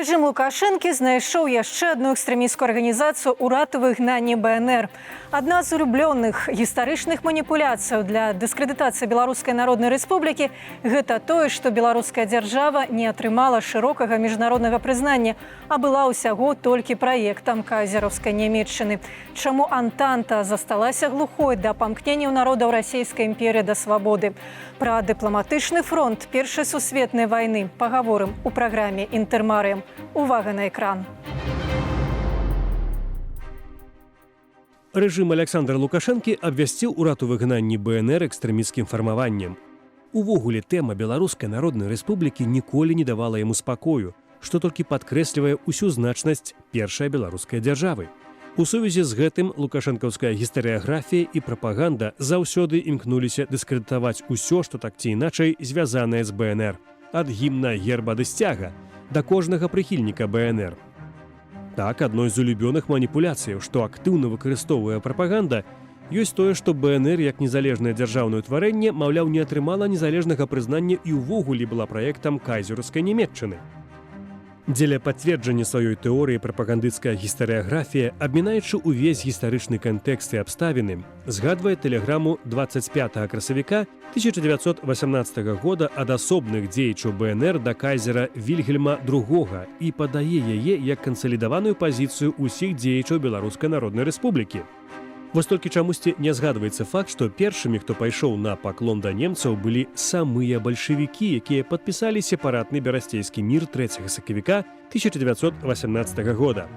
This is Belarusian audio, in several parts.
Рэжым Лукашэнкі знайшоў яшчэ адну экстрэмісцкую арганізацыю ўрад выгнання БНР. Адна з улюблёных гістарычных маніпуляцыяў для дыскрэдытацыі Беларускай Народнай Рэспублікі гэта тое, што беларуская дзяржава не атрымала шырокага міжнароднага прызнання, а была ўсяго толькі праектам кайзераўскай Нямецчыны. Чаму Антанта засталася глухой да памкненняў народаў расійскай імперыі да свабоды? Пра дыпламатычны фронт Першай сусветнай вайны пагаворым у праграме «Інтэрмарыям». Увага на экран. Рэжым Александра Лукашэнкі абвясціў урад у выгнанні БНР экстрэмісцкім фармаваннем. Увогуле тэма Беларускай Народнай Рэспублікі ніколі не давала яму спакою, што толькі падкрэслівае ўсю значнасць першай беларускай дзяржавы. У сувязі з гэтым лукашэнкаўская гістарыяграфія і прапаганда заўсёды імкнуліся дыскрэдытаваць усё, што так ці іначай звязанае з БНР. Ад гімна, герба да сцяга да кожнага прыхільніка БНР. Так, адной з улюбёных маніпуляцыяў, што актыўна выкарыстоўвае прапаганда, ёсць тое, што БНР як незалежнае дзяржаўнае ўтварэнне, маўляў, не атрымала незалежнага прызнання і ўвогуле была праектам кайзераўскай Нямецчыны. Дзеля пацверджання сваёй тэорыі прапагандысцкая гістарыяграфія, абмінаючы ўвесь гістарычны кантэкст і абставіны, згадвае тэлеграму 25 красавіка 1918 года ад асобных дзеячаў БНР да кайзера Вільгельма II і падае яе як кансалідаваную пазіцыю ўсіх дзеячаў Беларускай Народнай Рэспублікі. Вось толькі чамусьці не згадваецца факт, што першымі, хто пайшоў на паклон да немцаў, былі самыя бальшавікі, якія падпісалі сепаратны берасцейскі мір 3 сакавіка 1918 года.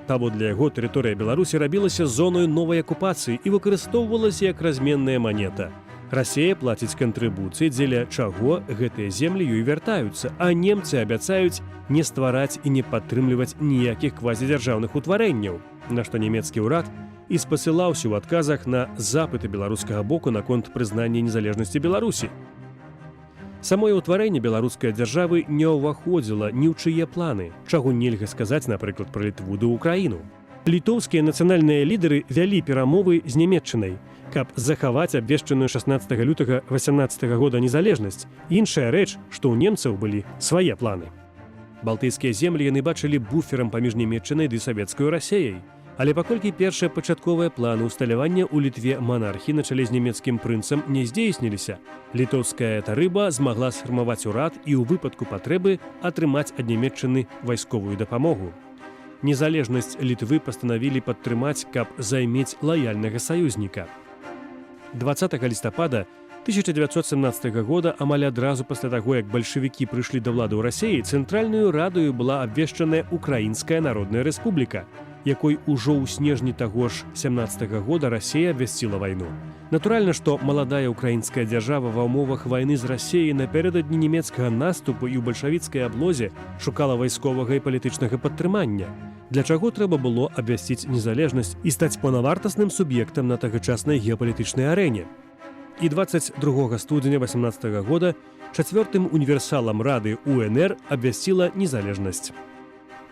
Паводле яго тэрыторыя Беларусі рабілася зоною новай акупацыі і выкарыстоўвалася як разменная манета. Расія плаціць кантрыбуцыі, дзеля чаго гэтыя землі ёй вяртаюцца, а немцы абяцаюць не ствараць і не падтрымліваць ніякіх квазідзяржаўных утварэнняў, на што нямецкі ўрад і спасылаўся ў адказах на запыты беларускага боку наконт прызнання незалежнасці Беларусі. Самое ўтварэнне беларускай дзяржавы не ўваходзіла ні ў чые планы, чаго нельга сказаць, напрыклад, пра Літву ды Украіну. Літоўскія нацыянальныя лідары вялі перамовы з Нямецчынай, каб захаваць абвешчаную 16 лютага 18 года незалежнасць. Іншая рэч, што ў немцаў былі свае планы. Балтыйскія землі яны бачылі буферам паміж Нямецчынай ды савецкаю Расеяй. Але паколькі першыя пачатковыя планы ўсталявання ў Літве манархі на чале з нямецкім прынцам не здзейсніліся, літоўская тарыба змагла сфармаваць урад і ў выпадку патрэбы атрымаць ад Нямецчыны вайсковую дапамогу. Незалежнасць Літвы пастанавілі падтрымаць, каб займець лаяльнага саюзніка. 20 лістапада 1917 года, амаль адразу пасля таго, як бальшавікі прыйшлі да ўлады ў Расіі, цэнтральнаю радаю была абвешчаная Украінская Народная Рэспубліка, якой ужо ў снежні таго ж 17 года Расія абвясціла вайну. Натуральна, што маладая украінская дзяржава ва ўмовах вайны з Расіяй напярэдадні нямецкага наступу і ў бальшавіцкай аблозе шукала вайсковага і палітычнага падтрымання, для чаго трэба было абвясціць незалежнасць і стаць паўнавартасным суб'ектам на тагачаснай геапалітычнай арэне. І 22 студзеня 18 года чацвёртым універсалам Рады УНР абвясціла незалежнасць.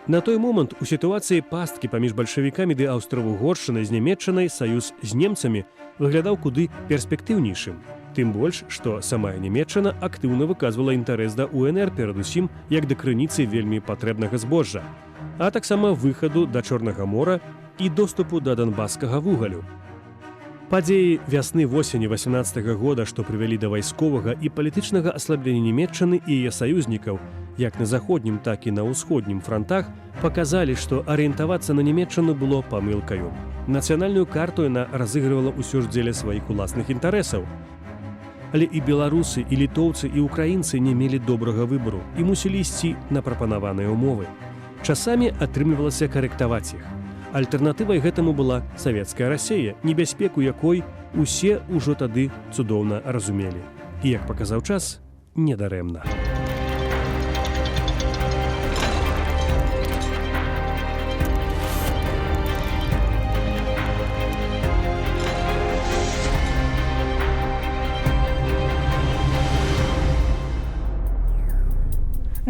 На той момант у сітуацыі пасткі паміж бальшавікамі ды Аўстра-Угоршчынай з Нямецчынай саюз з немцамі выглядаў куды перспектыўнейшым. Тым больш, што самая Нямецчына актыўна выказвала інтарэс да УНР перадусім як да крыніцы вельмі патрэбнага збожжа, а таксама выхаду да Чорнага мора і доступу да данбаскага вугалю. Падзеі вясны-восені 18 года, што прывялі да вайсковага і палітычнага аслаблення Нямецчыны і яе саюзнікаў, як на заходнім, так і на ўсходнім франтах, паказалі, што арыентавацца на Нямецчыну было памылкаю. Нацыянальную карту яна разыгрывала ўсё ж дзеля сваіх уласных інтарэсаў. Але і беларусы, і літоўцы, і украінцы не мелі добрага выбару і мусілі ісці на прапанаваныя ўмовы. Часамі атрымлівалася карэктаваць іх. Альтэрнатывай гэтаму была савецкая Расія, небяспеку якой усе ўжо тады цудоўна разумелі. І, як паказаў час, недарэмна.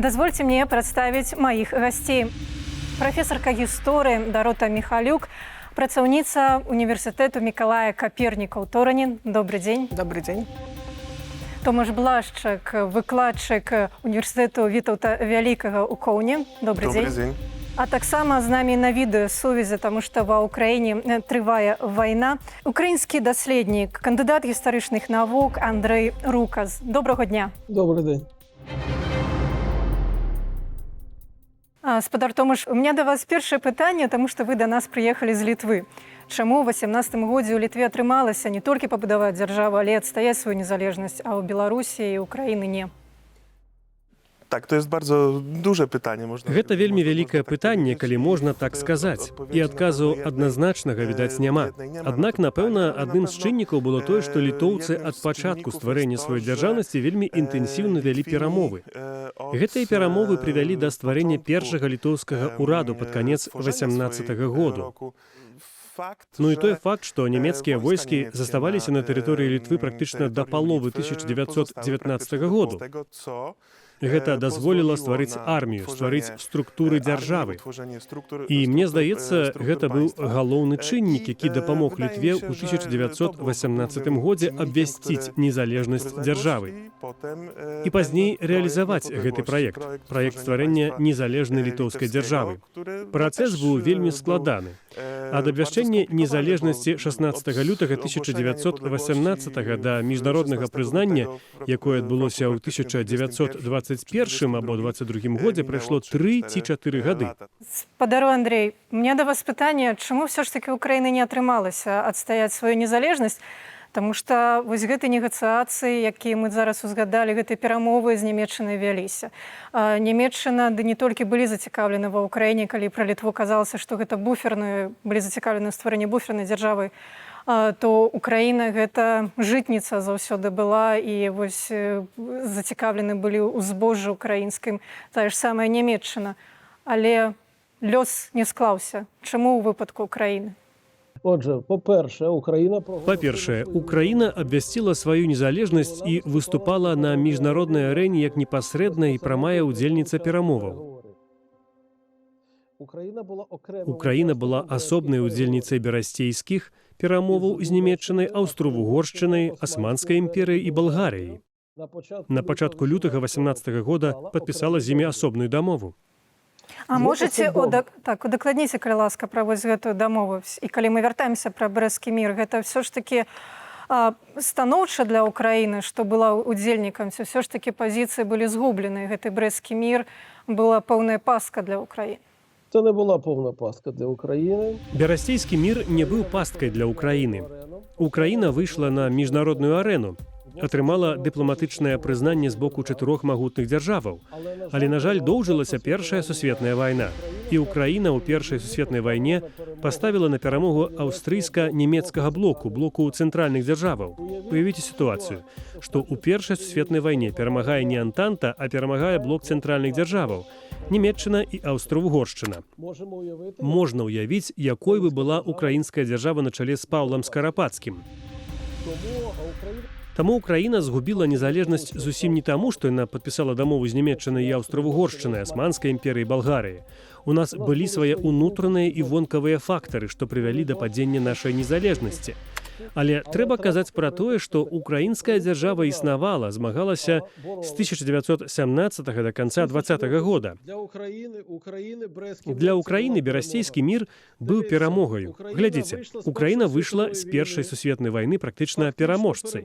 Дазвольце мне прадставіць маіх гасцей. Прафесарка гісторыі Дарота Міхалюк, працаўніца універсітэту Мікалая Каперніка ў Торанін. Добры дзень. Добрый день. Томаш Блашчак, выкладчык універсітэту Вітаўта Вялікага ў Коўне. Добрый дзень. А таксама з намі на відэасувязі, таму што ва ўкраіне трывае вайна. Украінскі даследнік, кандыдат гістарычных навук Андрэй Рукас. Добрага дня. Добрый день. Спадар Томаш, у меня да вас першае пытанне, таму што вы да нас прыехалі з Літвы. Чаму ў 18 годзе ў Літве атрымалася не толькі пабудаваць дзяржаву, але адстаяць сваю незалежнасць, а ў Беларусі і Украіны не? Так, to jest bardzo duże pytanie. Гэта вельмі вялікае пытанне, калі можна так сказаць. І адказу адназначнага, відаць, няма. Аднак, напэўна, адным з чыннікаў было тое, што літоўцы ад пачатку стварэння сваёй дзяржаўнасці вельмі інтэнсіўна вялі перамовы. Гэтыя перамовы прывялі да стварэння першага літоўскага ўраду пад канец 18-го году. Ну і той факт, што нямецкія войскі заставаліся на тэрыторыі Літвы практычна да паловы 1919 году. Гэта дазволіла стварыць армію, стварыць структуры дзяржавы. І мне здаецца, гэта быў галоўны чыннік, які дапамог Літве ў 1918 годзе абвясціць незалежнасць дзяржавы. І пазней рэалізаваць гэты праект стварэння незалежнай літоўскай дзяржавы. Працэс быў вельмі складаны. Ад абвяшчэння незалежнасці 16 лютага 1918 да міжнароднага прызнання, якое адбылося ў 1921 або 22 годзе, прайшло 3 ці 4 гады. Спадару Андрэй, у меня да вас пытанне, чаму ўсё ж такі Украіны не атрымалася адстаяць сваю незалежнасць? Таму што вось гэтай негацыяцыі, якія мы зараз узгадалі, гэтыя перамовы з Нямецчынай вяліся. Нямецчына, ды не толькі былі зацікаўлены ва ўкраіне, калі пра Літву казалася, што гэта былі зацікаўлены ў стварэнні буфернай дзяржавы, то Украіна гэта жытніца заўсёды была, і вось зацікаўлены былі ў збожжы украінскім, тая ж самая Нямецчына. Але лёс не склаўся. Чаму ў выпадку Украіны? Отже, по-перше, Украіна абвясціла сваю незалежнасць і выступала на міжнароднай арэне як непасрэдная і прамая ўдзельніца перамоваў. Украіна была асобнай удзельніцай берасцейскіх перамоваў з Нямецчынай, Аўстра-Угоршчынай, Асманскай імперыяй і Балгарыяй. На пачатку лютага 18 года падпісала з імі асобную дамову. А можаце удакладніце, калі ласка, пра вось гэтую дамову? І калі мы вяртаемся пра брэсцкі мір, гэта ўсё ж такі станоўча для Украіны, што была удзельнікам, ці ўсё ж такі пазіцыі былі згублены, гэты брэсцкі мір была пэўная пастка для Украіны? Це не була повна пастка для України. Берасцейскі мір не быў пасткай для Украіны. Украіна выйшла на міжнародную арэну, атрымала дыпламатычнае прызнанне з боку 4 магутных дзяржаваў. Але, на жаль, доўжылася Першая сусветная вайна. І Украіна ў Першай сусветнай вайне паставіла на перамогу аўстрыйска-нямецкага блоку цэнтральных дзяржаваў. Уявіце сітуацыю, што ў Першай сусветнай вайне перамагае не Антанта, а перамагае блок цэнтральных дзяржаваў – Нямецчына і Аўстра-Угоршчына. Можна ўявіць, якой бы была украінская дзяржава на чале з Паўлам Скарапацкім. Таму Украіна згубіла незалежнасць зусім не таму, што яна падпісала дамову з Нямецчынай і Аўстра-Угоршчынай, Асманскай імперыяй і Балгарыяй. У нас былі свае ўнутраныя і вонкавыя фактары, што прывялі да падзення нашай незалежнасці. Але трэба казаць пра тое, што украінская дзяржава існавала, змагалася з 1917 да канца 20-го года. Для Украіны берасцейскі мір быў перамогаю. Глядзіце, Украіна выйшла з Першай сусветнай вайны практычна пераможцай.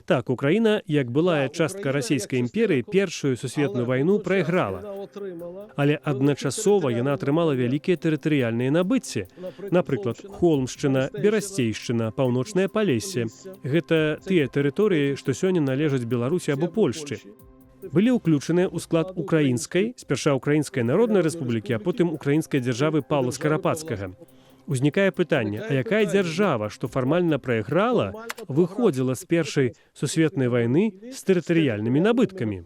Так, Украіна, як былая частка расійскай імперыі, Першую сусветную вайну прайграла. Але адначасова яна атрымала вялікія тэрытарыяльныя набыцці. Напрыклад, Холмшчына, Берасцейшчына, Паўночнае Палессе. Гэта тыя тэрыторыі, што сёння належаць Беларусі або Польшчы. Былі ўключаныя ў склад украінскай, спярша Украінскай Народнай Рэспублікі, а потым Украінскай дзяржавы Паўла Скарапацкага. Узнікае пытанне, а якая дзяржава, што фармальна прайграла, выходзіла з Першай сусветнай вайны з тэрытарыяльнымі набыткамі?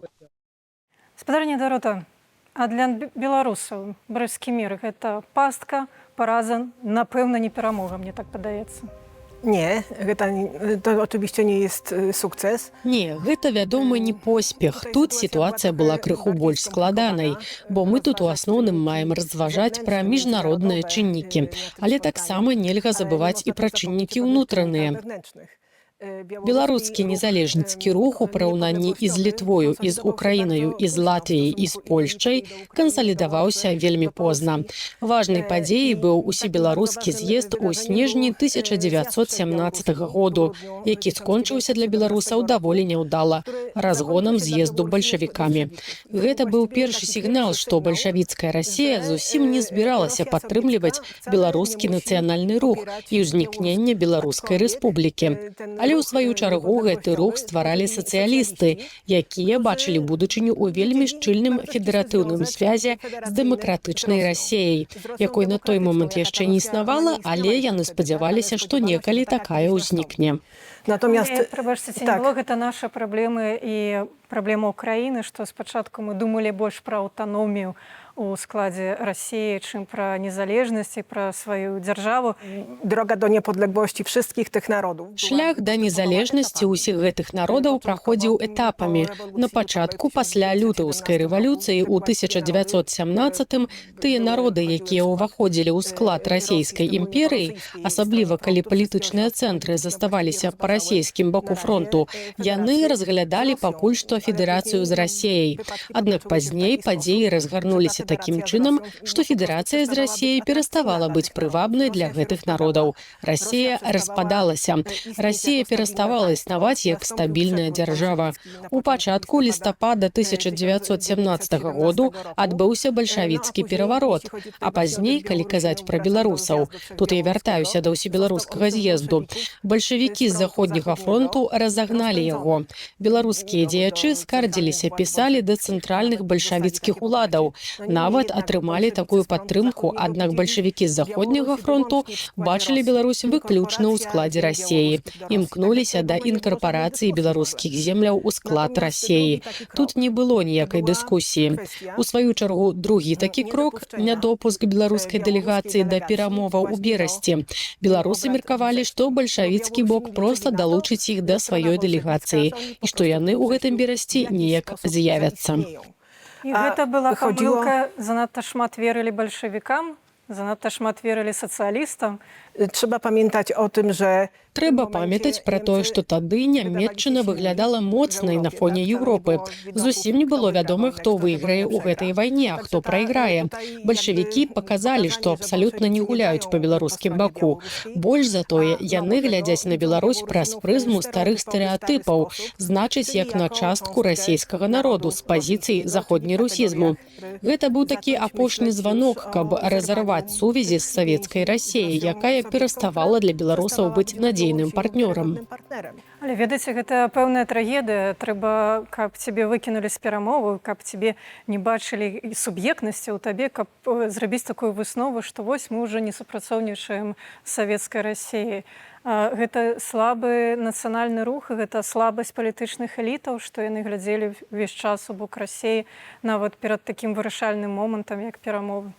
Спадарня Дарота, а для беларусаў брэсцкі мір – гэта пастка, параза, напэўна, не перамога, мне так падаецца. Nie, to oczywiście nie jest sukces. Не, гэта, вядома, не поспех. Тут сітуацыя была крыху больш складанай, бо мы тут у асноўным маем разважаць пра міжнародныя чыннікі. Але таксама нельга забываць і пра чыннікі ўнутраныя. Беларускі незалежніцкі рух у параўнанні і з Літвою, і з Украінаю, і з Латвіяй, і з Польшчай кансалідаваўся вельмі позна. Важнай падзеяй быў усебеларускі з'езд у снежні 1917 году, які скончыўся для беларусаў даволі няўдала разгонам з'езду бальшавікамі. Гэта быў першы сігнал, што бальшавіцкая Расія зусім не збіралася падтрымліваць беларускі нацыянальны рух і ўзнікнення Беларускай рэспублікі. Але ў сваю чаргу гэты рух стваралі сацыялісты, якія бачылі будучыню ў вельмі шчыльным федэратыўным звязе з дэмакратычнай Расіяй, якой на той момант яшчэ не існавала, але яны спадзяваліся, што некалі такая ўзнікне. Прабачце, ці не было гэта наша праблемы і праблема Украіны, што спачатку мы думалі больш пра аўтаномію у складзе Расіі, чым пра незалежнасць і пра сваю дзяржаву. Droga do niepodległości wszystkich tych narodów. Шлях да незалежнасці ўсіх гэтых народаў праходзіў этапамі. На пачатку, пасля лютаўскай рэвалюцыі ў 1917-м, тыя народы, якія ўваходзілі ў склад расійскай імперыі, асабліва калі палітычныя цэнтры заставаліся па расійскім баку фронту, яны разглядалі пакуль што федэрацыю з Расіяй. Аднак пазней падзеі разгарнуліся такім чынам, што федэрацыя з Расіяй пераставала быць прывабнай для гэтых народаў. Расія распадалася. Расія пераставала існаваць як стабільная дзяржава. У пачатку лістапада 1917 году адбыўся бальшавіцкі пераварот, а пазней, калі казаць пра беларусаў, тут я вяртаюся да ўсебеларускага з'езду, бальшавікі з заходняга фронту разагналі яго. Беларускія дзеячы скардзіліся, пісалі да цэнтральных бальшавіцкіх уладаў, нават атрымалі такую падтрымку, аднак бальшавікі з заходняга фронту бачылі Беларусь выключна ў складзе Расіі, імкнуліся да інкарпарацыі беларускіх земляў у склад Расіі. Тут не было ніякай дыскусіі. У сваю чаргу, другі такі крок – нядопуск беларускай дэлегацыі да перамоваў у берасці. Беларусы меркавалі, што бальшавіцкі бок проста далучыць іх да сваёй дэлегацыі і што яны ў гэтым берасці неяк з'явяцца. І гэта была памылка, занадта шмат верылі бальшавікам, занадта шмат верылі сацыялістам. Trzeba pamiętać o tym, że Трэба памятаць пра тое, што тады Нямецчына выглядала моцнай на фоне Еўропы. Зусім не было вядома, хто выйграе ў гэтай вайне, а хто прайграе. Бальшавікі паказалі, што абсалютна не гуляюць па беларускім баку. Больш за тое, яны глядзяць на Беларусь праз прызму старых стэрэатыпаў, значыць, як на частку расійскага народу з пазіцый заходнерусізму. Гэта быў такі апошні званок, каб разарваць сувязі з савецкай Расіяй, якая пераставала для беларусаў быць надзейным партнёрам. Але ведаеце, гэта пэўная трагедыя. Трэба, каб цябе выкінулі з перамовы, каб цябе не бачылі суб'ектнасці ў табе, каб зрабіць такую выснову, што вось мы ўжо не супрацоўнічаем з савецкай Расіяй. Гэта слабы нацыянальны рух, гэта слабасць палітычных элітаў, што яны глядзелі ўвесь час у бок Расіі, нават перад такім вырашальным момантам, як перамовы.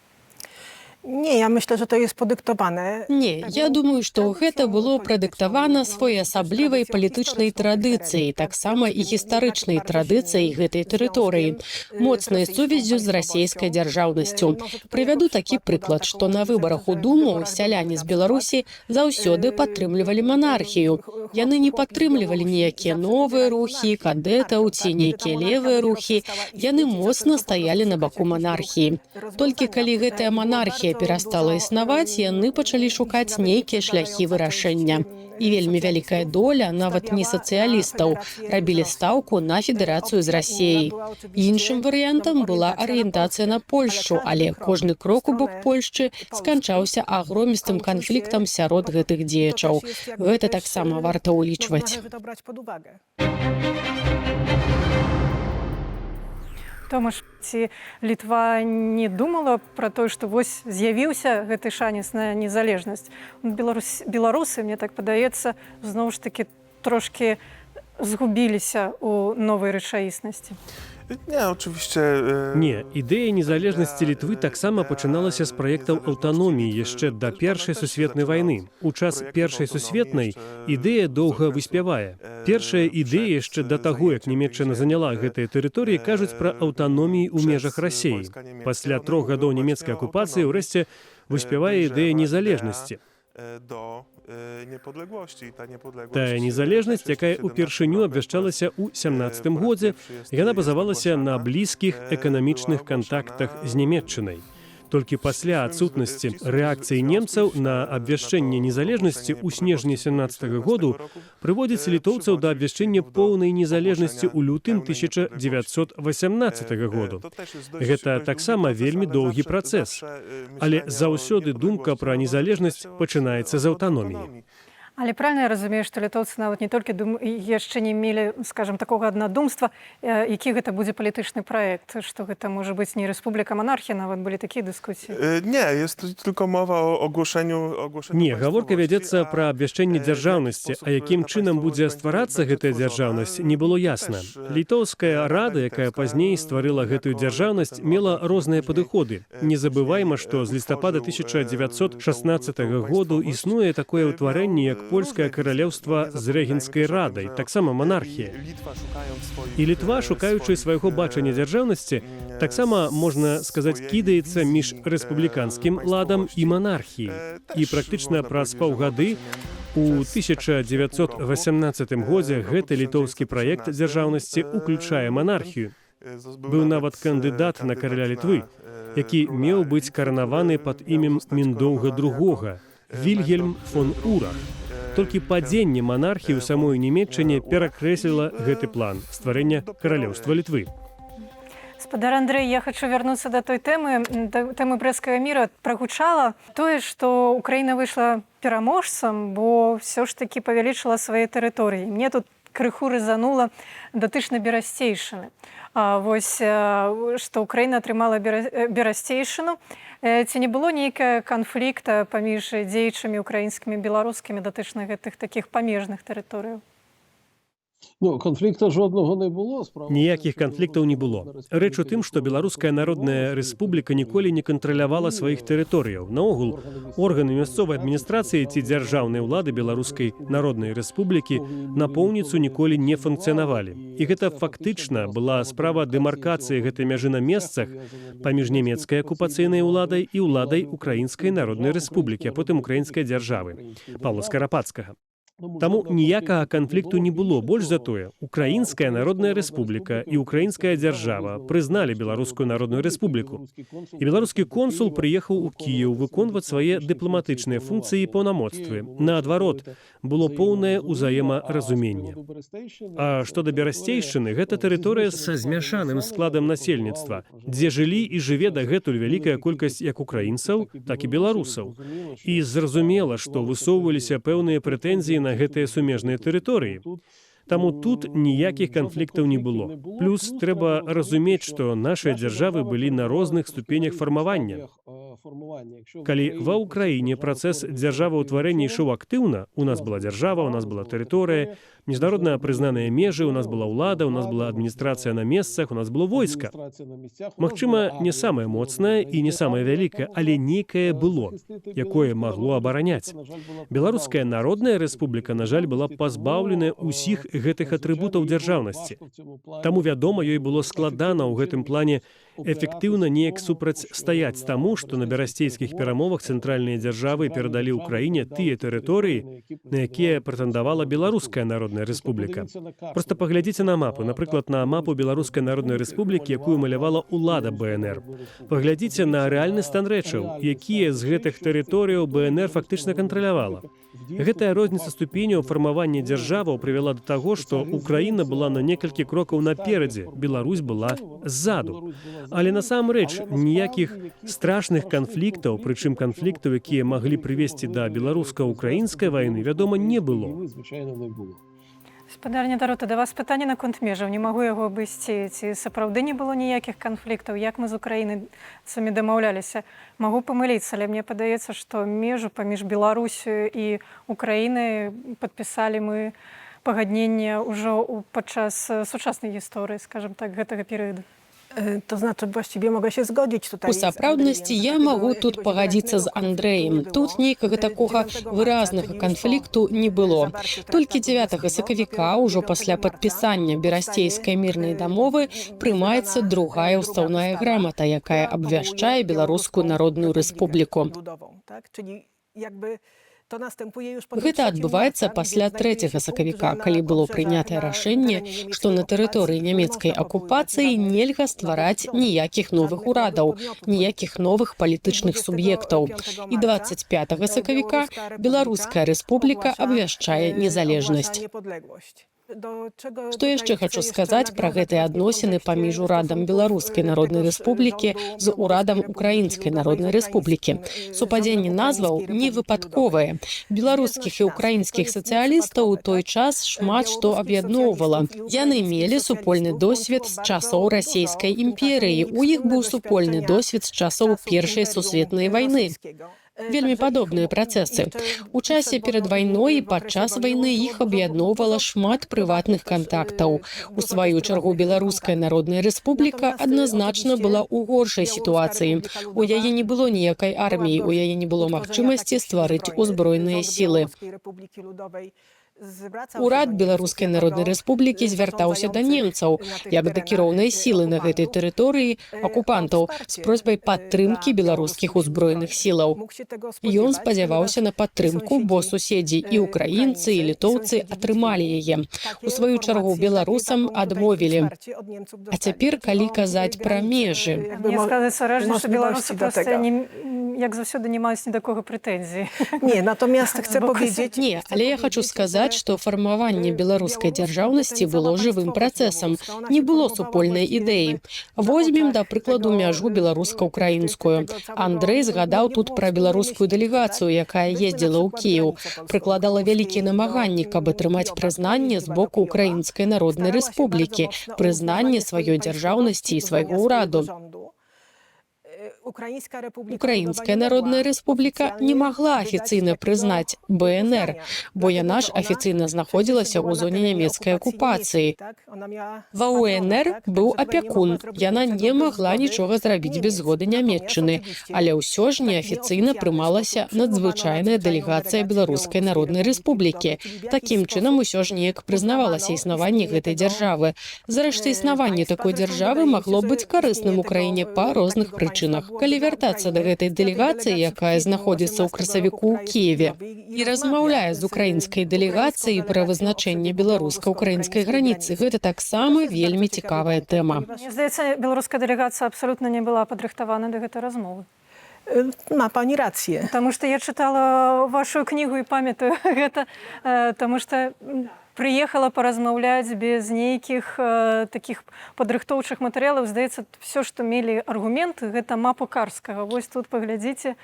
Nie, ja myślę, że to jest podyktowane. Не, я думаю, што гэта было прадыктавана своеасаблівай палітычнай традыцыяй, таксама і гістарычнай традыцыяй гэтай тэрыторыі, моцнай сувяззю з расійскай дзяржаўнасцю. Прывяду такі прыклад, што на выбарах у Думу сяляне з Беларусі заўсёды падтрымлівалі манархію. Яны не падтрымлівалі ніякія новыя рухі, кадэтаў ці нейкія левыя рухі. Яны моцна стаялі на баку манархіі. Толькі калі гэтая манархія перастала існаваць, яны пачалі шукаць нейкія шляхі вырашэння. І вельмі вялікая доля, нават не сацыялістаў, рабілі стаўку на федэрацыю з Расіяй. Іншым варыянтам была арыентацыя на Польшчу, але кожны крок у бок Польшчы сканчаўся агромістым канфліктам сярод гэтых дзеячаў. Гэта таксама варта ўлічваць. Томаш, ці Літва не думала пра тое, што вось з'явіўся гэты шанец на незалежнасць? Беларусы, мне так падаецца, зноў ж такі трошкі згубіліся ў новай рэчаіснасці. Nie, oczywiście. Не, ідэя незалежнасці Літвы таксама пачыналася з праектаў аўтаноміі яшчэ да Першай сусветнай вайны. У час Першай сусветнай ідэя доўга выспявае. Першая ідэя яшчэ да таго, як Нямецчына заняла гэтыя тэрыторыі, кажуць пра аўтаноміі ў межах Расіі. Пасля 3 гадоў нямецкай акупацыі ўрэшце выспявае ідэя незалежнасці. Тая незалежнасць, якая ўпершыню абвяшчалася ў 17 годзе, яна базавалася на блізкіх эканамічных кантактах з Нямецчынай. Толькі пасля адсутнасці рэакцыі немцаў на абвяшчэнне незалежнасці ў снежні 17 году прыводзіць літоўцаў да абвяшчэння поўнай незалежнасці ў лютым 1918 году. Гэта таксама вельмі доўгі працэс. Але заўсёды думка пра незалежнасць пачынаецца з аўтаноміі. Але правильно я разумею, што літоўцы нават не толькі яшчэ не мелі, скажем, такога аднадумства, які гэта будзе палітычны праект, што гэта можа быць не рэспубліка, монархія, нават былі такія дыскусіі. Nie, jest tylko mowa o ogłoszeniu Не, гаворка вядзецца пра абвяшчэнне дзяржаўнасці, а якім чынам будзе стварацца гэтая дзяржаўнасць, не было ясна. Літоўская рада, якая пазней стварыла гэтую дзяржаўнасць, мела розныя падыходы. Не забывайма, што з лістапада 1916 году існуе такое ўтварэнне, як польскае каралеўства з рэгенскай радай, таксама монархія. І Літва, шукаючы свайго бачання дзяржаўнасці, таксама, можна сказаць, кідаецца між рэспубліканскім ладам і монархіяй. І практычна праз паўгады у 1918 годзе гэты літоўскі праект дзяржаўнасці уключае монархію. Быў нават кандыдат на караля Літвы, які меў быць каранаваны пад імем Міндоўга II, Вільгельм фон Урах. Толькі падзенне монархіі ў самой Нямецчыне перакрэсліла гэты план стварэння каралеўства Літвы. Спадар Андрэй, я хочу вярнуцца да той тэмы брэсцкага міра. Прагучала тое, што Украіна выйшла пераможцам, бо ўсё ж такі павялічыла свае тэрыторыі. Мне тут крыху рызанула датычна Берасцейшчыны. Вось, што Украіна атрымала Берасцейшчыну. Ці не было нейкага канфлікта паміж дзеячамі украінскімі і беларускімі датычна гэтых такіх памежных тэрыторыяў? Конфлікта жодного не було. Ніякіх канфліктаў не было. Рэч у тым, што Беларуская Народная Рэспубліка ніколі не кантралявала сваіх тэрыторыяў. Наогул, органы мясцовай адміністрацыі ці дзяржаўнай улады Беларускай Народнай Рэспублікі напоўніцу ніколі не функцыянавалі. І гэта фактычна была справа дэмаркацыі гэтай мяжы на месцах паміж нямецкай акупацыйнай уладай і уладай Украінскай Народнай Рэспублікі, а потым украінскай дзяржавы Паўла Скарапацкага. Таму ніякага канфлікту не было. Больш за тое, Украінская Народная Рэспубліка і Украінская дзяржава прызналі Беларускую Народную Рэспубліку. І беларускі консул прыехаў у Кіеў выконваць свае дыпламатычныя функцыі і паўнамоцтвы. Наадварот, было поўнае ўзаемаразуменне. А што да Берасцейшчыны, гэта тэрыторыя са змяшаным складам насельніцтва, дзе жылі і жыве дагэтуль вялікая колькасць як украінцаў, так і беларусаў. І зразумела, што высоўваліся пэўныя прэтэнзіі на гэтыя сумежныя тэрыторыі. Таму тут ніякіх канфліктаў не было. Плюс трэба разумець, што нашыя дзяржавы былі на розных ступенях фармавання. Калі ва ўкраіне працэс дзяржаваўтварэння ішоў актыўна, у нас была дзяржава, у нас была тэрыторыя, міжнародна прызнаныя межы, у нас была ўлада, у нас была адміністрацыя на месцах, у нас было войска. Магчыма, не самае моцнае і не самае вялікае, але нейкае было, якое магло абараняць. Беларуская Народная Рэспубліка, на жаль, была пазбаўленая ўсіх гэтых атрыбутаў дзяржаўнасці. Таму, вядома, ёй было складана ў гэтым плане эфектыўна неяк супрацьстаяць таму, што на берасцейскіх перамовах цэнтральныя дзяржавы перадалі ўкраіне тыя тэрыторыі, на якія прэтэндавала Беларуская Народная Рэспубліка. Проста паглядзіце на мапу, напрыклад, на мапу Беларускай Народнай Рэспублікі, якую малявала ўлада БНР. Паглядзіце на рэальны стан рэчаў, якія з гэтых тэрыторыяў БНР фактычна кантралявала. Гэтая розніца ступеняў фармавання дзяржаваў прывяла да таго, што Украіна была на некалькі крокаў наперадзе, Беларусь была ззаду. Але насамрэч ніякіх страшных канфліктаў, прычым канфліктаў, якія маглі прывесці да беларуска-украінскай вайны, вядома, не было. Спадар Недарота, да вас пытанне наконт межаў. Не магу яго абысці. Ці сапраўды не было ніякіх канфліктаў? Як мы з Украінай самі дамаўляліся? Магу памыліцца, але мне падаецца, што межу паміж Беларусю і Украінай падпісалі мы пагадненне ўжо падчас сучаснай гісторыі, скажам так, гэтага перыяду. To znaczy, właściwie mogę się zgodzić tutaj. У сапраўднасці я магу тут пагадзіцца з Андрэем. Тут нейкага такога выразнага канфлікту не было. Толькі 9 сакавіка, ўжо пасля падпісання Берасцейскай мірнай дамовы, прымаецца другая ўстаўная грамата, якая абвяшчае Беларускую Народную Рэспубліку. Czyli jakby Гэта адбываецца пасля 3 сакавіка, калі было прынятае рашэнне, што на тэрыторыі нямецкай акупацыі нельга ствараць ніякіх новых урадаў, ніякіх новых палітычных суб'ектаў. І 25 сакавіка Беларуская рэспубліка абвяшчае незалежнасць. Што яшчэ хочу сказаць пра гэтыя адносіны паміж урадам Беларускай Народнай Рэспублікі з урадам Украінскай Народнай Рэспублікі. Супадзенне назваў не выпадковае. Беларускіх і украінскіх сацыялістаў у той час шмат што аб'ядноўвала. Яны мелі супольны досвед з часоў расійскай імперыі. У іх быў супольны досвед з часоў Першай сусветнай вайны. Вельмі падобныя працэсы. У часе перад вайной і падчас вайны іх аб'ядноўвала шмат прыватных кантактаў. У сваю чаргу Беларуская Народная Рэспубліка адназначна была ў горшай сітуацыі. У яе не было ніякай арміі, у яе не было магчымасці стварыць узброеныя сілы. Урад Беларускай Народнай Рэспублікі звяртаўся да немцаў, як да кіроўнай сілы на гэтай тэрыторыі акупантаў з просьбай падтрымкі беларускіх узброеных сілаў. Ён спадзяваўся на падтрымку, бо суседзі і украінцы, і літоўцы атрымалі яе. У сваю чаргу беларусам адмовілі. А цяпер, калі казаць пра межы... Мне складаецца ражна, што беларусы проста, як заўсёды, не маюць ні да кого прэтэнзій. Nie, natomiast chcę powiedzieć... Не, але я хочу сказаць, што фармаванне беларускай дзяржаўнасці было жывым працэсам, не было супольнай ідэі. Возьмем, да прыкладу, мяжу беларуска-украінскую. Андрэй згадаў тут пра беларускую дэлегацыю, якая ездзіла ў Кіеў, прыкладала вялікія намаганні, каб атрымаць прызнанне з боку Украінскай Народнай Рэспублікі, прызнанне сваёй дзяржаўнасці і свайго ўраду. Украінская Народная Рэспубліка не магла афіцыйна прызнаць БНР, бо яна ж афіцыйна знаходзілася ў зоне нямецкай акупацыі. Ва УНР быў апякун, яна не магла нічога зрабіць без згоды Нямецчыны, але ўсё ж неафіцыйна прымалася надзвычайная дэлегацыя Беларускай Народнай Рэспублікі. Такім чынам усё ж неяк прызнавалася існаванне гэтай дзяржавы. Зрэшты, існаванне такой дзяржавы магло быць карысным у краіне па розных прычынах. Калі вяртацца да гэтай дэлегацыі, якая знаходзіцца ў красавіку ў Кіеве і размаўляе з украінскай дэлегацыяй пра вызначэнне беларуска-украінскай граніцы, гэта таксама вельмі цікавая тэма. Мне здаецца, беларуская дэлегацыя абсалютна не была падрыхтавана да гэтай размовы. Ma pani rację. Таму што я чытала вашу кнігу і памятаю гэта, таму што прыехала паразмаўляць без нейкіх такіх падрыхтоўчых матэрыялаў. Здаецца, все, што мелі аргументы, гэта мапа Карскага. Вось тут паглядзіце,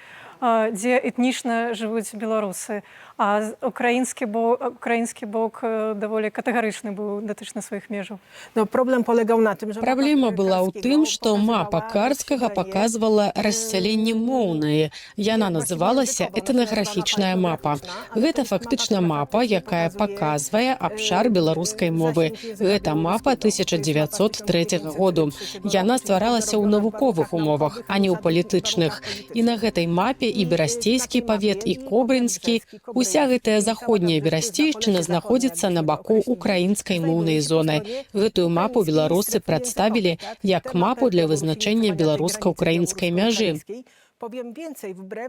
дзе этнічна жывуць беларусы. А украінскі бок даволі катэгарычны быў датычна сваіх межаў. No, problem polegał na tym, że... Праблема была ў тым, што мапа Карскага паказвала рассяленне моўнае. Яна называлася этнаграфічная мапа. Гэта фактычна мапа, якая паказвае абшар беларускай мовы. Гэта мапа 1903 году. Яна стваралася ў навуковых умовах, а не ў палітычных. І на гэтай мапе і берасцейскі павет, і кобрынскі, уся гэтая заходняя берасцейшчына знаходзіцца на баку украінскай моўнай зоны. Гэтую мапу беларусы прадставілі як мапу для вызначэння беларуска-украінскай мяжы.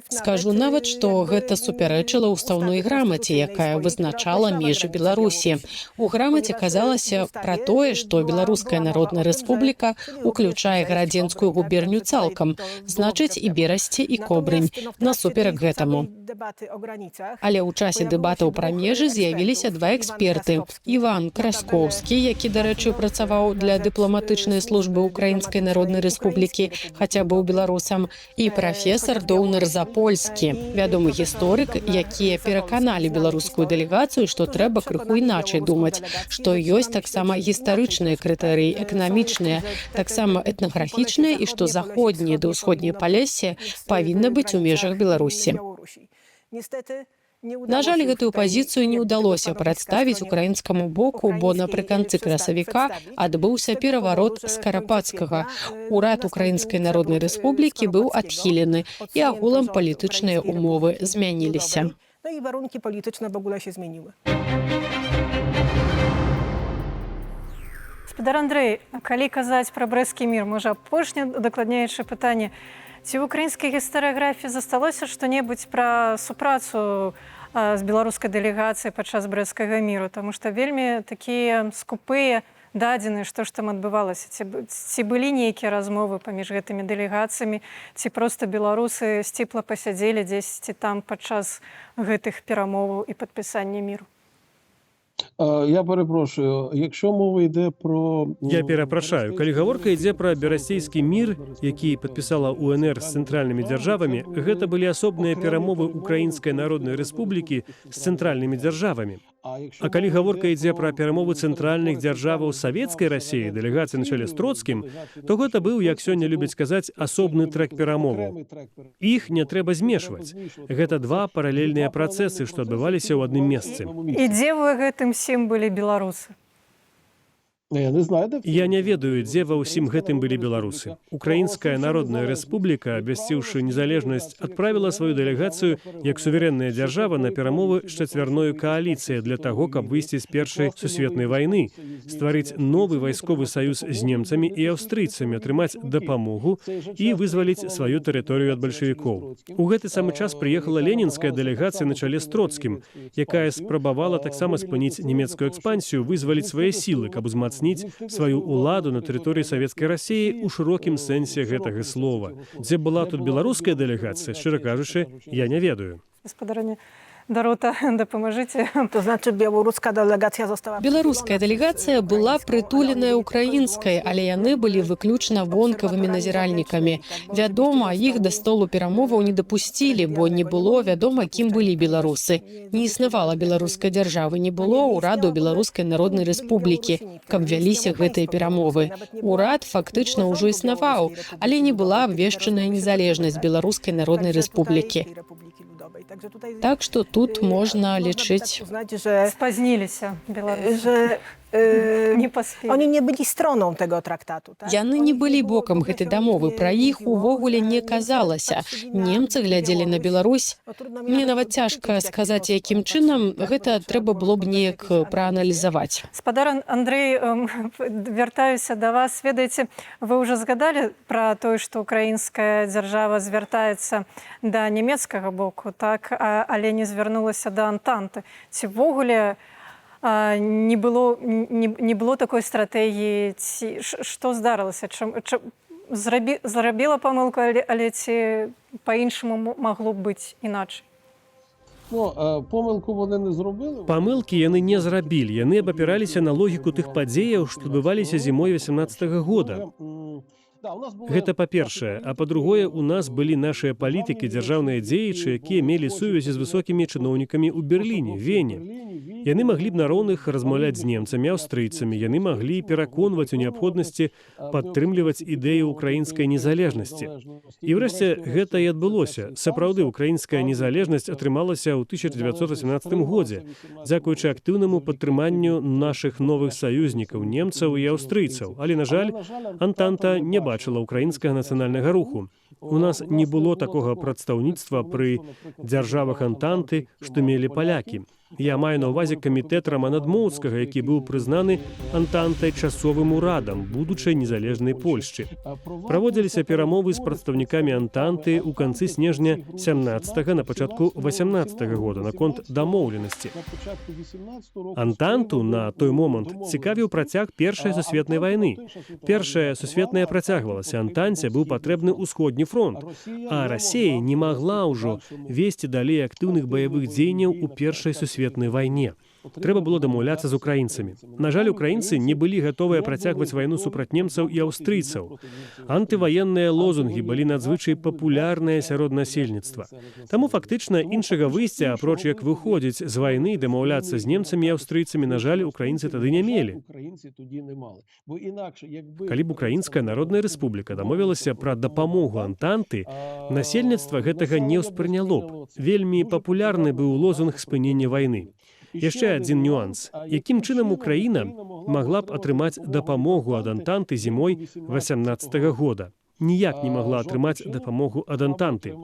Скажу нават, што гэта супярэчыла ўстаўной грамаце, якая вызначала межы Беларусі. У грамаце казалася пра тое, што Беларуская Народная Рэспубліка уключае гарадзенскую губерню цалкам, значыць і Берасці, і Кобрынь, насуперак гэтаму. Але ў часе дэбатаў пра межы з'явіліся два эксперты. Іван Краскоўскі, які, дарэчы, працаваў для дыпламатычнай службы Украінскай Народнай Рэспублікі, хаця быў беларусам, і прафесар Доўнер-Запольскі, вядомы гісторык, якія пераканалі беларускую дэлегацыю, што трэба крыху іначай думаць, што ёсць таксама гістарычныя крытэрыі, эканамічныя, таксама этнаграфічныя, і што заходняе да ўсходняе Палессе павінна быць у межах Беларусі. На жаль, гэтую пазіцыю не ўдалося прадставіць украінскаму боку, бо напрыканцы красавіка адбыўся пераварот Скарапацкага. Урад Украінскай Народнай Рэспублікі быў адхілены, і агулам палітычныя умовы змяніліся. No i warunki polityczne w ogóle się zmieniły. Гаспадар Андрэй, калі казаць пра брэсцкі мір, можа, апошняе дакладнейшае пытанне. Ці ў украінскай гістарыяграфіі засталося што-небудзь пра супрацу з беларускай дэлегацыяй падчас брэсцкага міру, таму што вельмі такія скупыя дадзеныя, што ж там адбывалася. Ці былі нейкія размовы паміж гэтымі дэлегацыямі, ці проста беларусы сціпла пасядзелі дзесьці там падчас гэтых перамоваў і падпісання міру? Я перепрошую, якщо мова йде про... Я перапрашаю, калі гаворка ідзе пра берасцейскі мір, які падпісала УНР з цэнтральнымі дзяржавамі, гэта былі асобныя перамовы Украінскай Народнай Рэспублікі з цэнтральнымі дзяржавамі. А калі гаворка ідзе пра перамовы цэнтральных дзяржаваў савецкай Расіі, дэлегацыі на чале з Троцкім, то гэта быў, як сёння любяць казаць, асобны трэк перамоваў. Іх не трэба змешваць. Гэта два паралельныя працэсы, што адбываліся ў адным месцы. І дзе вы гэтым всім былі беларусы? Я не знаю, де... Я не ведаю, дзе ва ўсім гэтым былі беларусы. Украінская Народная Рэспубліка, абвясціўшы незалежнасць, адправіла сваю дэлегацыю як суверэнная дзяржава на перамовы з чацвярною кааліцыяй для таго, каб выйсці з першай сусветнай вайны, стварыць новы вайсковы саюз з немцамі і аўстрыйцамі, атрымаць дапамогу і вызваліць сваю тэрыторыю ад бальшавікоў. У гэты самы час прыехала ленінская дэлегацыя на чале з Троцкім, якая спрабавала таксама спыніць нямецкую экспансію, вызваліць свае сілы, каб узмацніць сваю ўладу на тэрыторыі савецкай Расіі ў шырокім сэнсе гэтага слова. Дзе была тут беларуская дэлегацыя, шчыра кажучы, я не ведаю. Гаспадараня Дарота, дапамажыце. To znaczy białoruska delegacja została... Беларуская дэлегацыя была прытуленая украінскай, але яны былі выключна вонкавымі назіральнікамі. Вядома, іх да столу перамоваў не дапусцілі, бо не было вядома, кім былі беларусы. Не існавала беларускай дзяржавы, не было ўраду Беларускай Народнай Рэспублікі, каб вяліся гэтыя перамовы. Урад фактычна ўжо існаваў, але не была абвешчаная незалежнасць Беларускай Народнай Рэспублікі. Так што тут можна лічыць... Спазніліся беларусы. Не паспелі. Oni nie byli stroną tego traktatu, tak? Яны не былі бокам гэтай дамовы, пра іх увогуле не казалася. Немцы глядзелі на Беларусь. Мне нават цяжка сказаць, якім чынам, гэта трэба было б неяк прааналізаваць. Гаспадар Андрэй, вяртаюся да вас. Ведаеце, вы ўжо згадалі пра тое, што украінская дзяржава звяртаецца да нямецкага боку, так, але не звярнулася да Антанты. Ці ввогуле не было такой стратэгіі, што здарылася, зрабіла памылку, але ці па-іншаму магло б быць іначай? Помилку вони не зробили. Памылкі яны не зрабілі, яны абапіраліся на логіку тых падзеяў, што адбываліся зімой 18-го года. Гэта па-першае, а па-другое, у нас былі нашыя палітыкі, дзяржаўныя дзеячы, якія мелі сувязі з высокімі чыноўнікамі ў Берліне, Вене. Яны маглі б на роўных размаўляць з немцамі, аўстрыйцамі, яны маглі пераконваць у неабходнасці падтрымліваць ідэю украінскай незалежнасці. І ўрэшце гэта і адбылося. Сапраўды, украінская незалежнасць атрымалася ў 1918 годзе, дзякуючы актыўнаму падтрыманню нашых новых саюзнікаў, немцаў і аўстрыйцаў. Але, на жаль, Антанта не бачыла украінскага нацыянальнага руху. У нас не было такога прадстаўніцтва пры дзяржавах Антанты, што мелі палякі. Я маю на ўвазе камітэт Рамана Дмоўскага, які быў прызнаны Антантай часовым урадам будучай незалежнай Польшчы. Праводзіліся перамовы з прадстаўнікамі Антанты ў канцы снежня 17-го, на пачатку 18-го года наконт дамоўленасці. Антанту на той момант цікавіў працяг Першай сусветнай вайны. Першая сусветная працягвалася, Антанце быў патрэбны ўсходні фронт, а Расія не магла ўжо весці далей актыўных баявых дзеянняў у Першай сусветнай вайне. Трэба было дамаўляцца з украінцамі. На жаль, украінцы не былі гатовыя працягваць вайну супраць немцаў і аўстрыйцаў. Антываенныя лозунгі былі надзвычай папулярныя сярод насельніцтва. Таму фактычна іншага выйсця, апроч як выходзіць з вайны і дамаўляцца з немцамі і аўстрыйцамі, на жаль, украінцы тады не мелі. Калі б Украінская Народная Рэспубліка дамовілася пра дапамогу Антанты, насельніцтва гэтага не ўспрыняло б. Вельмі папулярны быў лозунг спынення вайны. Яшчэ адзін нюанс. Якім чынам Украіна магла б атрымаць дапамогу ад Антанты зімой 18-го года? Ніяк не магла атрымаць дапамогу ад Антанты.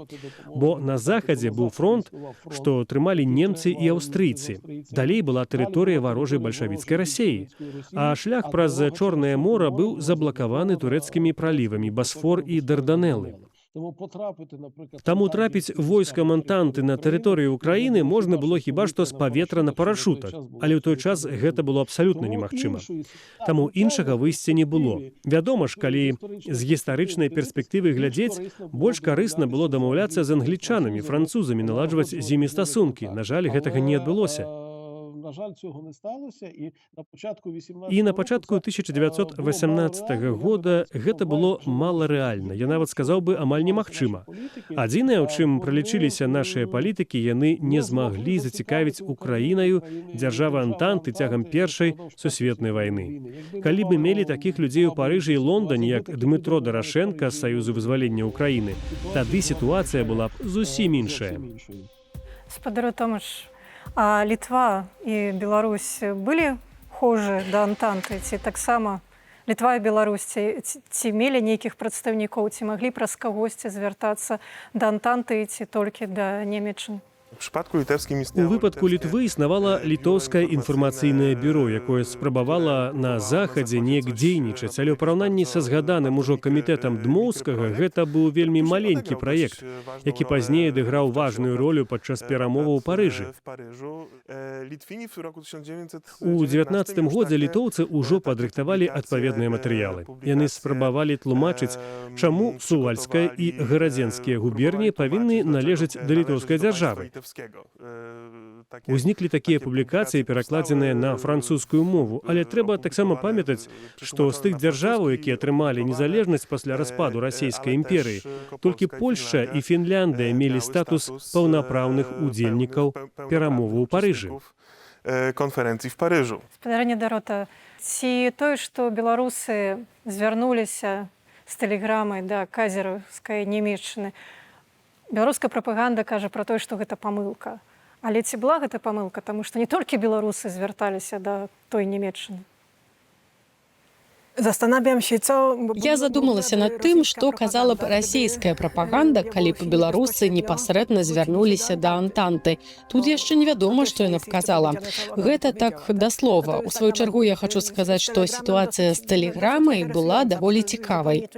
Бо на захадзе быў фронт, што трымалі немцы і аўстрыйцы. Далей была тэрыторыя варожай бальшавіцкай Расіі. А шлях праз Чорнае мора быў заблакаваны турэцкімі пралівамі Басфор і Дарданеллы. Таму трапіць войскам Антанты на тэрыторыю Украіны можна было хіба што з паветра на парашутах, але ў той час гэта было абсалютна немагчыма. Таму іншага выйсця не было. Вядома ж, калі з гістарычнай перспектывы глядзець, больш карысна было дамаўляцца з англічанамі, французамі, наладжваць з імі стасункі. На жаль, гэтага не адбылося. І на пачатку 1918 года гэта было маларэальна. Я нават сказаў бы, амаль немагчыма. Адзінае, у чым пралічыліся нашыя палітыкі, яны не змаглі зацікавіць Украінаю дзяржавы Антанты цягам Першай сусветнай вайны. Калі б мелі такіх людзей у Парыжы і Лондоне, як Дмытро Дарашенка з Саюзу вызвалення Украіны, тады сітуацыя была б зусім іншая. Спадару Томаш, а Літва і Беларусь былі хожы да Антанты? Ці таксама Літва і Беларусь ці мелі нейкіх прадстаўнікоў, ці маглі праз кагосьці звяртацца да Антанты ці толькі да Нямецчыны? У выпадку Літвы існавала літоўскае інфармацыйнае бюро, якое спрабавала на захадзе неяк дзейнічаць, але ў параўнанні са згаданым ужо камітэтам Дмоўскага гэта быў вельмі маленькі праект, які пазней адыграў важную ролю падчас перамоваў у Парыжы. У 19 годзе літоўцы ўжо падрыхтавалі адпаведныя матэрыялы. Яны спрабавалі тлумачыць, чаму Сувальская і Гарадзенскія губерніі павінны належаць да літоўскай дзяржавы. Узніклі такія публікацыі, перакладзеныя на французскую мову, але трэба таксама памятаць, што з тых дзяржаваў, якія атрымалі незалежнасць пасля распаду расійскай імперыі, толькі Польшча і Фінляндыя мелі статус паўнапраўных удзельнікаў перамоваў у Парыжы. Конферэнцыі в Парыжу. Спадарня Дарота, ці тое, што беларусы звярнуліся з тэлеграмай да казераўскай Нямецчыны, беларуская прапаганда кажа пра тое, што гэта памылка. Але ці была гэта памылка, таму што не толькі беларусы звярталіся да той Нямецчыны? Я задумалася над тым, што казала б расійская прапаганда, калі б беларусы непасрэдна звярнуліся да Антанты. Тут яшчэ невядома, што яна казала. Гэта так да слова. У сваю чаргу я хачу сказаць, што сітуацыя з тэлеграмай была даволі цікавай.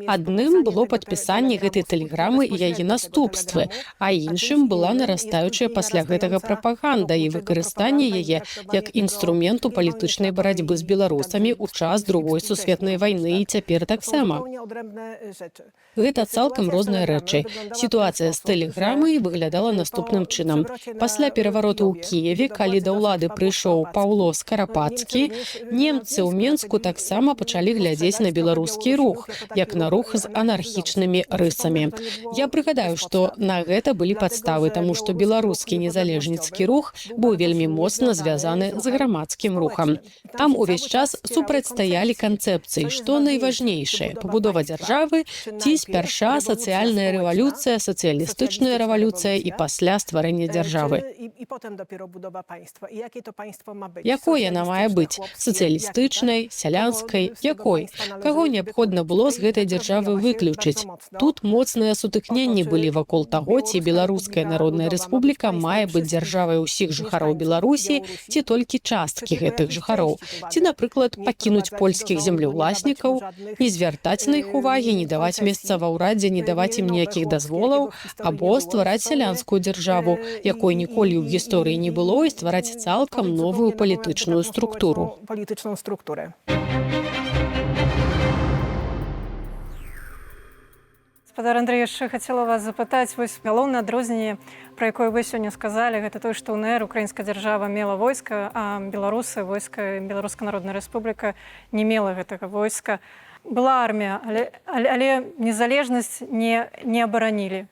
Адным было падпісанне гэтай тэлеграмы і яе наступствы, а іншым была нарастаючая пасля гэтага прапаганда і выкарыстанне яе як інструменту палітычнай барацьбы з беларусамі ў час другой сусветнай вайны і цяпер таксама. Гэта цалкам розныя рэчы. Сітуацыя з тэлеграмай выглядала наступным чынам. Пасля перавароту ў Кіеве, калі да ўлады прыйшоў Паўло Скарапацкі, немцы ў Менску таксама пачалі глядзець на беларускі рух, як на рух з анархічнымі рысамі. Я прыгадаю, што на гэта былі падставы, таму што беларускі незалежніцкі рух быў вельмі моцна звязаны з грамадскім рухам. Там увесь час супрацьстаялі канцэпцыі, што найважнейшае – пабудова дзяржавы ці спярша сацыяльная рэвалюцыя, сацыялістычная рэвалюцыя і пасля стварэння дзяржавы. Якой яна мае быць? Сацыялістычнай, сялянскай? Якой? Каго неабходна было з гэтай дзяржавы выключыць? Тут моцныя сутыкненні былі вакол таго, ці Беларуская Народная Рэспубліка мае быць дзяржавай усіх жыхароў Беларусі, ці толькі часткі гэтых жыхароў. Ці, напрыклад, пакінуць польскіх землеўласнікаў, не звяртаць на іх увагі, не даваць месца ва ўрадзе, не даваць ім ніякіх дазволаў, або ствараць сялянскую дзяржаву, якой ніколі ў гісторыі не было, і ствараць цалкам новую палітычную структуру. Спадар Андрэй, яшчэ хацела вас запытаць, вось галоўнае адрозненне, пра якое вы сёння сказалі, гэта тое, што УНР, украінская дзяржава, мела войска, а беларусы, войска, Беларуская Народная Рэспубліка не мела гэтага войска. Была армія, але незалежнасць не абаранілі.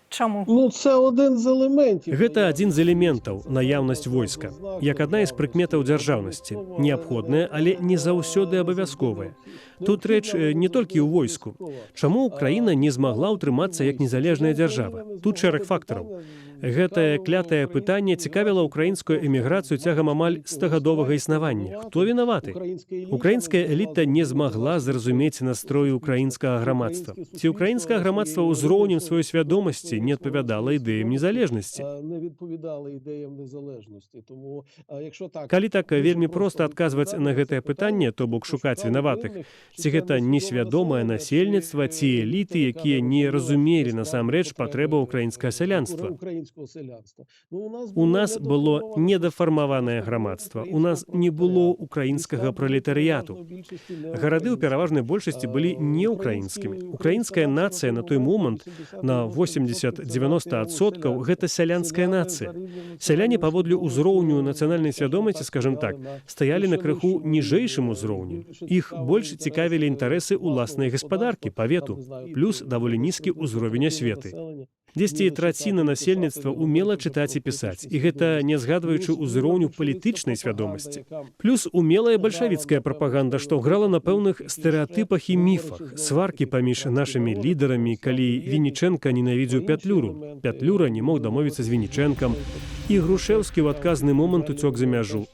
Чаму? Це один з елементів. Гэта адзін з элементаў, наяўнасць войска, як адна з прыкметаў дзяржаўнасці, неабходная, але не заўсёды абавязковая. Тут рэч не толькі ў войску. Чаму Украіна не змагла ўтрымацца як незалежная дзяржава? Тут шэраг фактараў. Гэтае клятае пытанне цікавіла ўкраінскую эміграцыю цягам амаль 100гадовага існавання. Хто вінаваты? Украінская эліта не змагла зразумець настрою украінскага грамадства. Ці украінскае грамадства ўзроўнем сваёй свядомасці не адпавядала ідэям незалежнасці? Калі так вельмі проста адказваць на гэтае пытанне, то бок шукаць вінаватых, ці гэта несвядомае насельніцтва, ці эліты, якія не разумелі насамрэч патрэбы ўкраінскага сялянства. У нас было недафармаванае грамадства, у нас не было ўкраінскага пралетарыяту. Гарады ў пераважнай большасці былі не ўкраінскімі. Украінская нацыя на той момант на 80-90%, гэта сялянская нацыя. Сяляне паводле ўзроўню нацыянальнай свядомасці, скажем так, стаялі на крыху ніжэйшым узроўні. Іх больш цікавілі інтарэсы ўласнай гаспадаркі, павету, плюс даволі нізкі ўзровень асветы. Дзесьці траціна насельніцтва умела чытаць і пісаць, і гэта не згадваючы ўзроўню палітычнай свядомасці. Плюс умелая бальшавіцкая прапаганда, што грала на пэўных стэрэатыпах і міфах, сваркі паміж нашымі лідарамі, калі Вінічэнка ненавідзеў Пятлюру. Пятлюра не мог дамовіцца з Вінічэнкам, і Грушэўскі ў адказны момант уцёк за мяжу.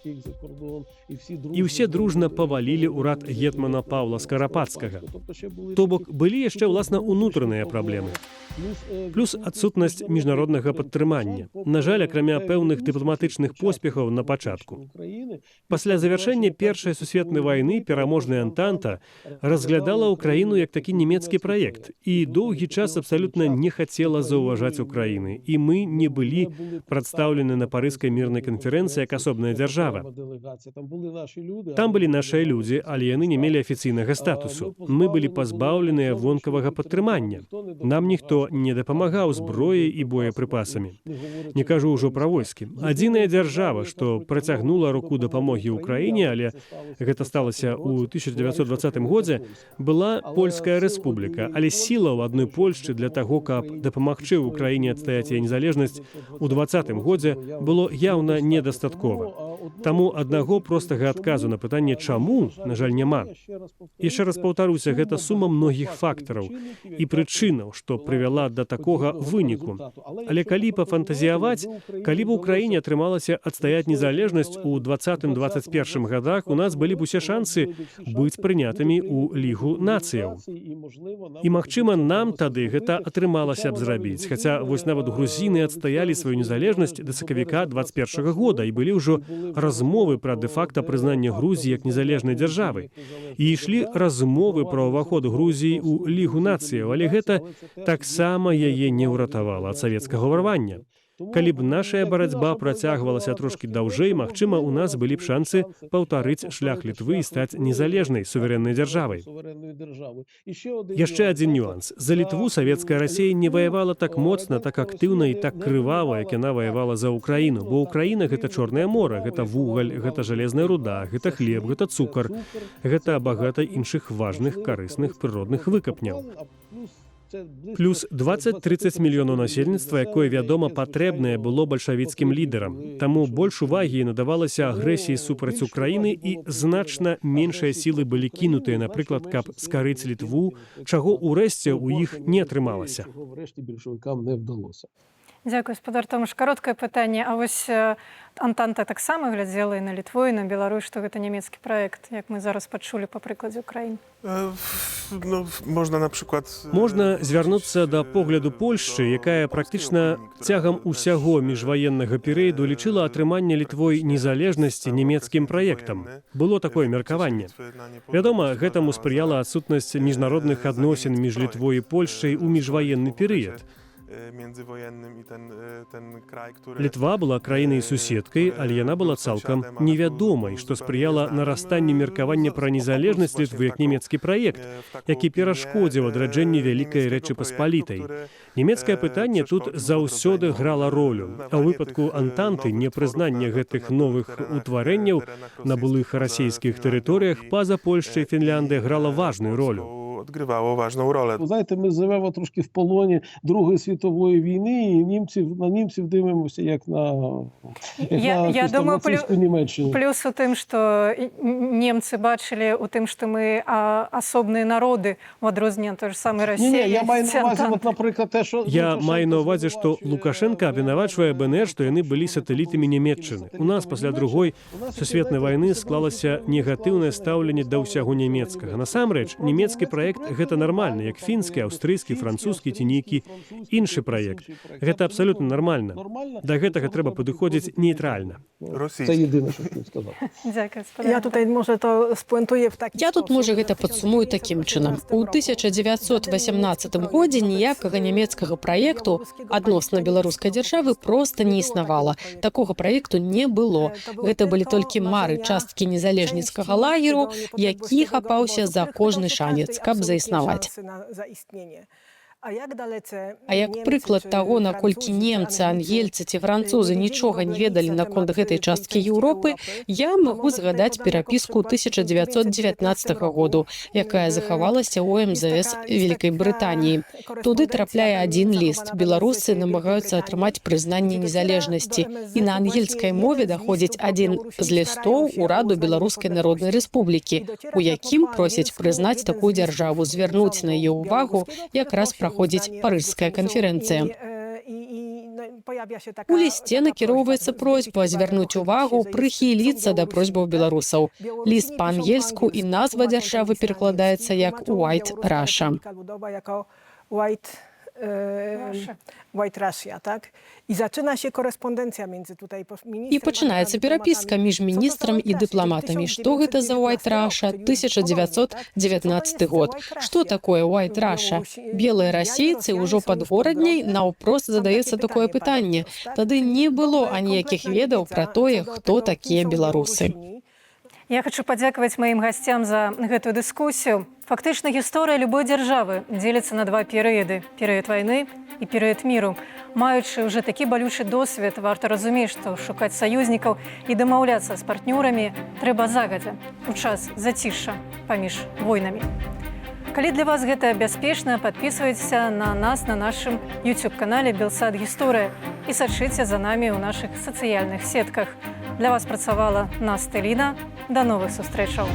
І ўсе дружна павалілі ўрад гетмана Паўла Скарападскага. То бок, былі яшчэ, ўласна, унутраныя праблемы. Плюс адсутнасць міжнароднага падтрымання. На жаль, акрамя пэўных дыпламатычных поспехаў на пачатку. Пасля завяршэння Першай сусветнай вайны пераможная Антанта разглядала Ўкраіну як такі нямецкі праект і доўгі час абсалютна не хацела заўважаць Украіны. І мы не былі прадстаўлены на Парыжскай мірнай канферэнцыі як асобная дзяржава. Там былі нашыя людзі, але яны не мелі афіцыйнага статусу. Мы былі пазбаўленыя вонкавага падтрымання. Нам ніхто не дапамагаў зброяй і боепрыпасамі. Не кажу ўжо пра войскі. Адзіная дзяржава, што працягнула руку дапамогі ўкраіне, але гэта сталася ў 1920 годзе, была Польская рэспубліка. Але сіла ў адной Польшчы для таго, каб дапамагчы ўкраіне адстаяць яе незалежнасць, у 20 годзе было яўна недастаткова. Таму аднаго простага адказу на пытанне «чаму», на жаль, няма. Яшчэ раз паўтаруся, гэта сума многіх фактараў і прычынаў, што прывяла да такога выніку. Але калі пафантазіяваць, калі б у Украіне атрымалася адстаяць незалежнасць у 20-21 годах, у нас былі б усе шансы быць прынятымі ў Лігу нацыяў. І, магчыма, нам тады гэта атрымалася б зрабіць. Хаця вось нават грузіны адстаялі сваю незалежнасць да сакавіка 21 года і былі ўжо размовы пра дэ-факта прызнання Грузіі як незалежнай дзяржавы. І ішлі размовы пра ўваход Грузіі ў Лігу нацыяў, але гэта таксама яе не ўратавала ад савецкага ўварвання. Калі б нашая барацьба працягвалася трошкі даўжэй, магчыма, у нас былі б шансы паўтарыць шлях Літвы і стаць незалежнай суверэннай дзяржавай. Яшчэ адзін нюанс. За Літву савецкая Расія не ваявала так моцна, так актыўна і так крывава, як яна ваявала за Ўкраіну, бо Ўкраіна — гэта Чорнае мора, гэта вугаль, гэта жалезная руда, гэта хлеб, гэта цукар, гэта багата іншых важных, карысных прыродных выкапняў. Плюс 20-30 мільёнаў насельніцтва, якое, вядома, патрэбнае было бальшавіцкім лідарам. Таму больш увагі надавалася агрэсіі супраць Украіны і значна меншыя сілы былі кінутыя, напрыклад, каб скарыць Літву, чаго ўрэшце ў іх не атрымалася. Дзякуй, спадар Томаш. Кароткае пытанне. А вось Антанта таксама глядзела і на Літву, і на Беларусь, што гэта нямецкі праект, як мы зараз пачулі па прыкладзе Украіны? Можна звярнуцца да погляду Польшчы, якая практычна цягам усяго міжваеннага перыяду лічыла атрыманне Літвой незалежнасці нямецкім праектам. Было такое меркаванне. Вядома, гэтаму спрыяла адсутнасць міжнародных адносін між Літвой і Польшчай у міжваенны перыяд. Літва была краінай суседкай, але яна была цалкам невядомай, што спрыяла нарастанню меркавання пра незалежнасць Літвы як нямецкі праект, які перашкодзіў адраджэнню Вялікай Рэчы Паспалітай. Нямецкае пытанне тут заўсёды грала ролю, а ў выпадку Антанты непрызнанне гэтых новых утварэнняў на былых расійскіх тэрыторыях па-за Польшчай і Фінляндыя грала важную ролю. odgrywało ważną rolę. Ви знаєте, ми живемо трошки в полоні Другої світової війни, і на німців дивимося як на, Я якусь там думаю, нацистську Німеччину. Плюс у тым, што немцы бачылі у тым, што мы асобныя народы у адрозненне ад той ж самай Расіі. Ні, я маю на увазі, от, наприклад, те, що Я маю на увазі, што Лукашенко абвінавачвае БНР, што яны былі сатэлітамі Нямецчыны. У нас пасля другой сусветнай вайны склалася негатыўнае стаўленне да ўсяго нямецкага. Насамрэч, нямецкі праект гэта нармальна, як фінскі, аўстрыйскі, французскі ці нейкі іншы праект. Гэта абсалютна нармальна. Да гэтага трэба падыходзіць нейтральна. це Rosyjski. єдине, що хотів сказати. Дзякуй, Ja tutaj może to spuentuję w taki Я тут, можа, гэта падсумую такім чынам. У 1918 годзе ніякага нямецкага праекту адносна беларускай дзяржавы проста не існавала. Такога праекту не было. Гэта былі толькі мары часткі незалежніцкага лагеру, які хапаўся за кожны шанец, каб заіснаваць. А як прыклад таго, наколькі немцы, ангельцы ці французы нічога не ведалі наконт гэтай часткі Еўропы, я магу згадаць перапіску 1919 году, якая захавалася ў МЗС Вялікай Брытаніі. Туды трапляе адзін ліст. Беларусы намагаюцца атрымаць прызнанне незалежнасці. І на ангельскай мове даходзіць адзін з лістоў ураду Беларускай Народнай Рэспублікі, у якім просяць прызнаць такую дзяржаву, звярнуць на яе ўвагу, якраз праходзіць Парыжская канферэнцыя. У лісце накіроўваецца просьба звярнуць увагу, прыхіліцца да просьбаў беларусаў. Ліст па-ангельску і назва дзяржавы перакладаецца як White Russia. White Russia, tak? I zaczyna się korespondencja między tutaj І пачынаецца перапіска між міністрам і дыпламатамі. Што гэта за White Russia? 1919 год. Што такое White Russia? Белыя расейцы ўжо падгорадняй наўпрост задаецца такое пытанне. Тады не было аніякіх ведаў пра тое, хто такія беларусы. Я хочу падзякаваць маім гасцям за гэтую дыскусію. Фактычна гісторыя любой дзяржавы дзеліцца на два перыяды: перыяд вайны і перыяд міру. Маючы ўжо такі балючы досвед, варта разумець, што шукаць саюзнікаў і дамаўляцца з партнёрамі трэба загадзя, у час зацішша паміж войнамі. Калі для вас гэта бяспечна, падпісвайцеся на нас на нашым YouTube-канале «Белсад Гісторыя» і сачыце за намі ў нашых сацыяльных сетках. Для вас працавала Настя Ліна. До новых сустрэчаў.